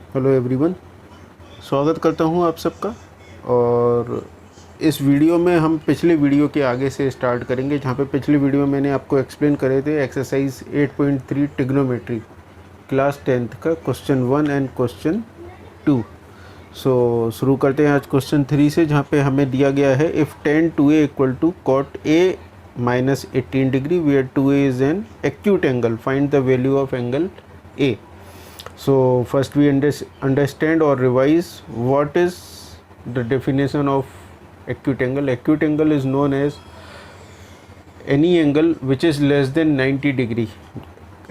Hello everyone, स्वागत करता हूं आप सबका। और इस वीडियो में हम पिछले वीडियो के आगे से स्टार्ट करेंगे, जहां पे पिछले वीडियो में मैंने आपको एक्सप्लेन करे थे एक्सरसाइज 8.3 ट्रिग्नोमेट्री क्लास 10th का क्वेश्चन 1 एंड क्वेश्चन 2। सो शुरू करते हैं आज क्वेश्चन 3 से, जहां पे हमें दिया गया है if tan 2a equal to cot a minus 18 degree where 2a is an acute angle, find the value of angle a। So first we understand or revise what is the definition of acute angle. Acute angle is known as any angle which is less than 90 degree।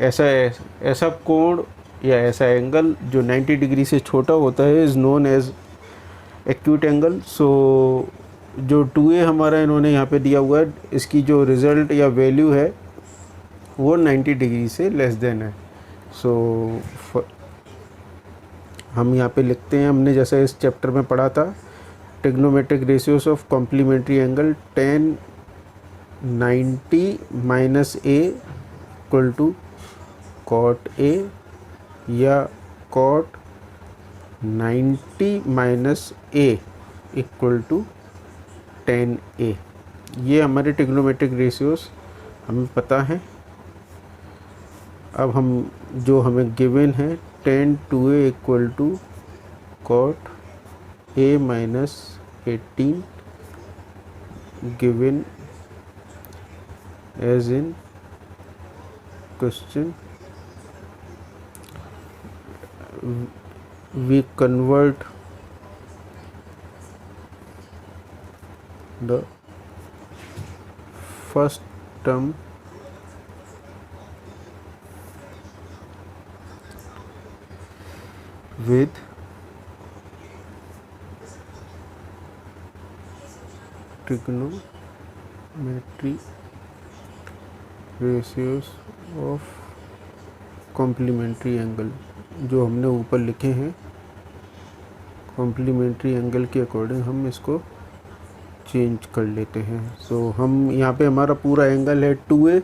ऐसा कोण या ऐसा angle जो 90 degree से छोटा होता है is known as acute angle. So जो 2a हमारा इन्होंने यहाँ पे दिया हुआ है, इसकी जो रिज़ल्ट या वैल्यू है वो 90 डिग्री से लेस देन है। सो हम यहाँ पे लिखते हैं, हमने जैसा इस चैप्टर में पढ़ा था, trigonometric ratios of complementary angle tan 90 minus a equal to cot a या cot 90 minus a equal to tan a। ये हमारे ट्रिग्नोमेट्रिक रेशियोज हमें पता है। अब हम जो हमें गिवन है tan 2a equal to cot a minus 18 given as in question, we convert the first term with trigonometry ratios of complementary angle। जो हमने ऊपर लिखे हैं कॉम्प्लीमेंट्री एंगल के अकॉर्डिंग हम इसको चेंज कर लेते हैं। सो हम यहाँ पे हमारा पूरा एंगल है 2a,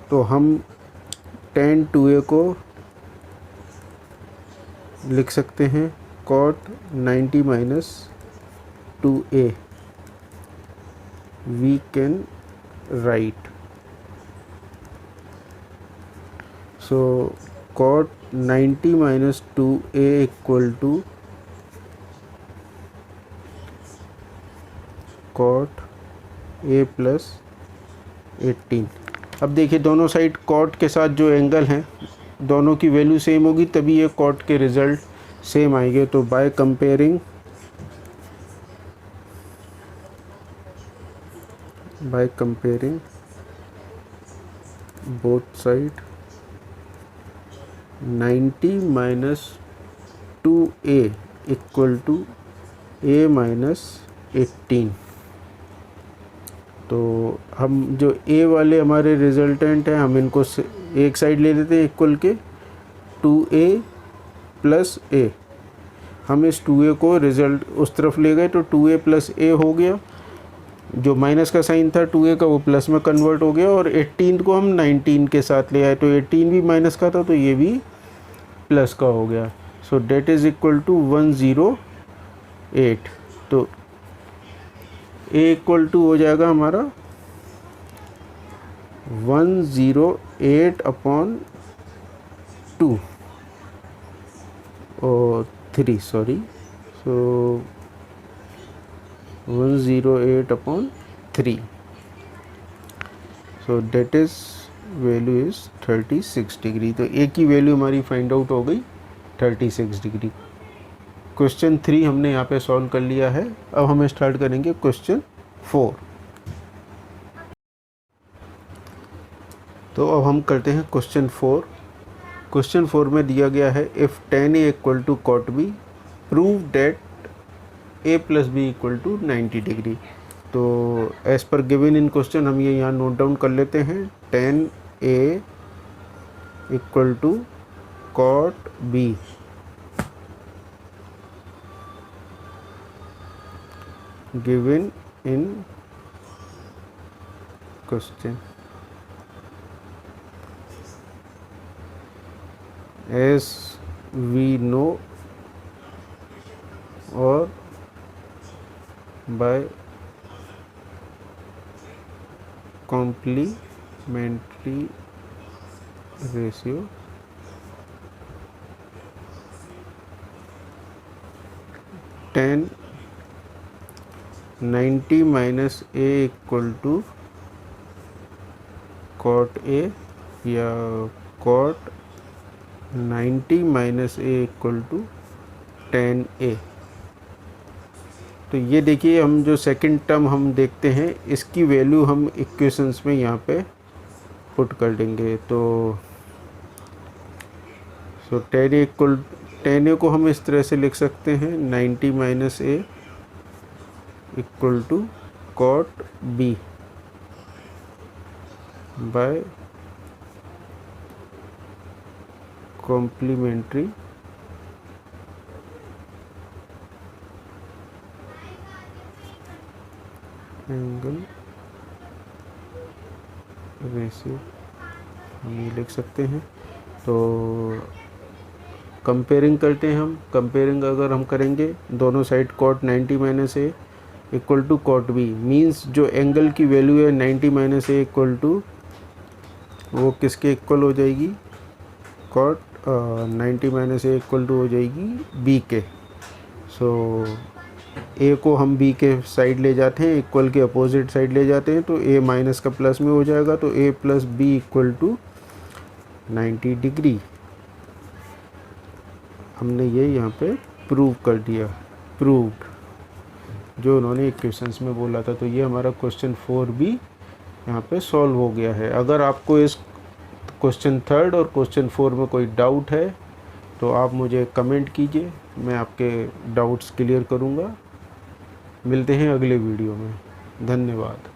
तो हम tan 2a को लिख सकते हैं cot 90 minus 2a। We can write so cot 90 minus 2a equal to cot a plus 18। अब देखिए दोनों साइड cot के साथ जो एंगल हैं दोनों की वैल्यू सेम होगी, तभी ये cot के रिज़ल्ट सेम आएंगे। तो by comparing both side 90 minus 2a equal to a minus 18। तो हम जो a वाले हमारे रिजल्टेंट हैं हम इनको एक साइड ले लेते हैं इक्वल के 2a प्लस a। हम इस 2a को रिज़ल्ट उस तरफ ले गए तो 2a प्लस a हो गया, जो माइनस का साइन था 2a का वो प्लस में कन्वर्ट हो गया, और 18 को हम 19 के साथ ले आए तो 18 भी माइनस का था तो ये भी प्लस का हो गया। सो डेट इज़ इक्वल टू 108। तो a इक्वल टू हो जाएगा हमारा 108 अपॉन 2 और 3 sorry. So 108 upon 3। So that is value is 36 degree. तो ए की वैल्यू हमारी फाइंड आउट हो गई 36 डिग्री। क्वेश्चन 3 हमने यहाँ पे सॉल्व कर लिया है। अब हम स्टार्ट करेंगे क्वेश्चन 4। तो अब हम करते हैं क्वेश्चन 4। क्वेश्चन 4 में दिया गया है if tan a equal to cot b prove that a plus b equal to 90 degree. तो as per given in question हम ये यहाँ नोट डाउन कर लेते हैं tan a equal to cot b given in question. as we know or by complementary ratio tan 90 minus a equal to cot a या cot 90 minus a equal to tan a। तो ये देखिए, हम जो second term हम देखते हैं इसकी वैल्यू हम इक्वेशंस में यहाँ पे पुट कर देंगे। तो tan a को हम इस तरह से लिख सकते हैं 90 minus a equal to cot b by complementary angle ratio हम ये लिख सकते हैं। तो कंपेयरिंग करते हैं हम। कंपेयरिंग अगर हम करेंगे दोनों side cot 90 minus a equal to cot b, means जो एंगल की वैल्यू है 90 माइनस ए इक्वल टू वो किसके इक्वल हो जाएगी, cot 90 minus a equal to हो जाएगी b के। सो a को हम b के साइड ले जाते हैं, इक्वल के अपोजिट साइड ले जाते हैं, तो a माइनस का प्लस में हो जाएगा, तो a plus b equal to 90 degree. हमने ये यहाँ पे प्रूव कर दिया, प्रूव्ड, जो उन्होंने इक्वेशंस में बोला था। तो ये हमारा क्वेश्चन 4 भी यहाँ पे सॉल्व हो गया है। अगर आपको इस क्वेश्चन 3 और क्वेश्चन 4 में कोई डाउट है तो आप मुझे कमेंट कीजिए, मैं आपके डाउट्स क्लियर करूँगा। मिलते हैं अगले वीडियो में। धन्यवाद।